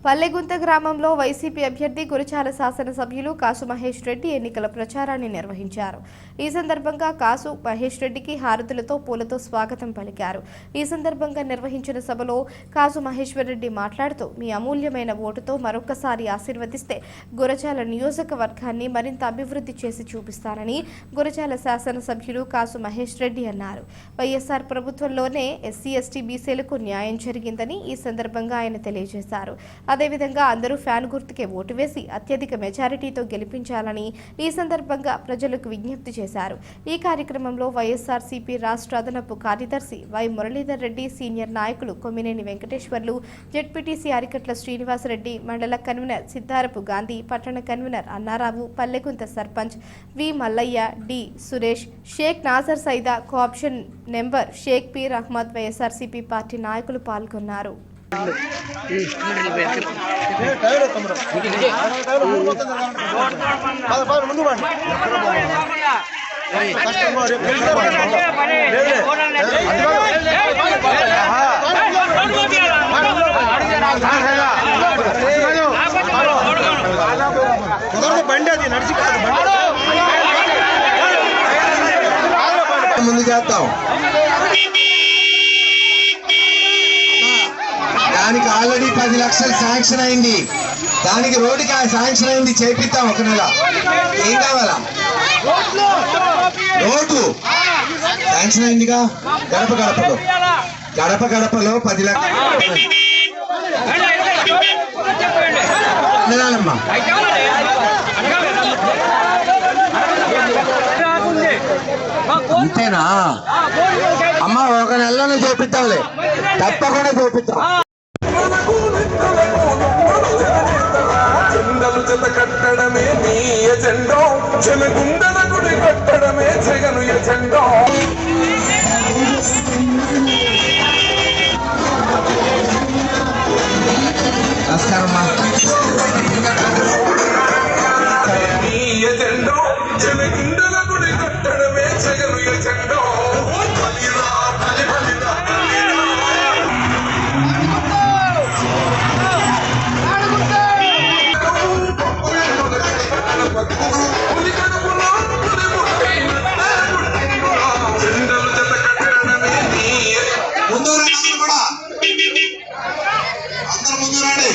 పల్లెగుంత గ్రామంలో వైసీపీ అభ్యర్థి గురజాల శాసనసభ్యులు కాసు మహేష్ రెడ్డి ఎన్నికల ప్రచారాన్ని నిర్వహించారు. ఈ సందర్భంగా కాసు మహేష్ రెడ్డికి హారతులతో పూలతో స్వాగతం పలికారు. ఈ సందర్భంగా నిర్వహించిన సభలో కాసు మహేశ్వర్ రెడ్డి మాట్లాడుతూ, మీ అమూల్యమైన ఓటుతో మరొకసారి ఆశీర్వదిస్తే గురజాల నియోజకవర్గాన్ని మరింత అభివృద్ధి చేసి చూపిస్తానని గురజాల శాసనసభ్యులు కాసు మహేష్ రెడ్డి అన్నారు. వైఎస్ఆర్ ప్రభుత్వంలోనే ఎస్సీ ఎస్టీ బీసీలకు న్యాయం జరిగిందని ఈ సందర్భంగా ఆయన తెలియజేశారు. అదేవిధంగా అందరూ ఫ్యాన్ గుర్తుకే ఓటు వేసి అత్యధిక మెజారిటీతో గెలిపించాలని ఈ సందర్భంగా ప్రజలకు విజ్ఞప్తి చేశారు. ఈ కార్యక్రమంలో వైఎస్ఆర్సీపీ రాష్ట్ర అదనపు కార్యదర్శి వై మురళీధర్ రెడ్డి, సీనియర్ నాయకులు కొమ్మినేని వెంకటేశ్వర్లు, జెడ్పీటీసీ అరికట్ల శ్రీనివాసరెడ్డి, మండల కన్వీనర్ సిద్ధారపు గాంధీ, పట్టణ convener Annarao, Palleguntha sarpanch V Mallaiah, D Suresh, Sheikh Nazar Saida, cooption member Sheikh Peer Ahmed, YSRCP party నాయకులు పాల్గొన్నారు. ముందు చేద్దాం. దానికి ఆల్రెడీ 10 లక్షలు శాంక్షన్ అయింది. దానికి రోడ్డుకి శాంక్షన్ అయింది, చేపిద్దాం ఒక నెల. ఏం కావాలా? రోడ్డు శాంక్షన్ అయిందిగా. గడపలో 10 లక్షలు. అంతేనా అమ్మా? ఒక నెలలోనే చేపిద్దాంలే, తప్పకుండా చేపిద్దాం. జత కట్టడమే నీ ఎజెండా, జనగుండల గుడి కట్టడమే జగను ఎజెండా. నమస్కారమ్మా. నీ ఎజెండా, జనగుండల గుడి కట్టడమే జగను ఎజెండా. ముందు రండి, అందరూ కూడా అందరూ ముందు రండి.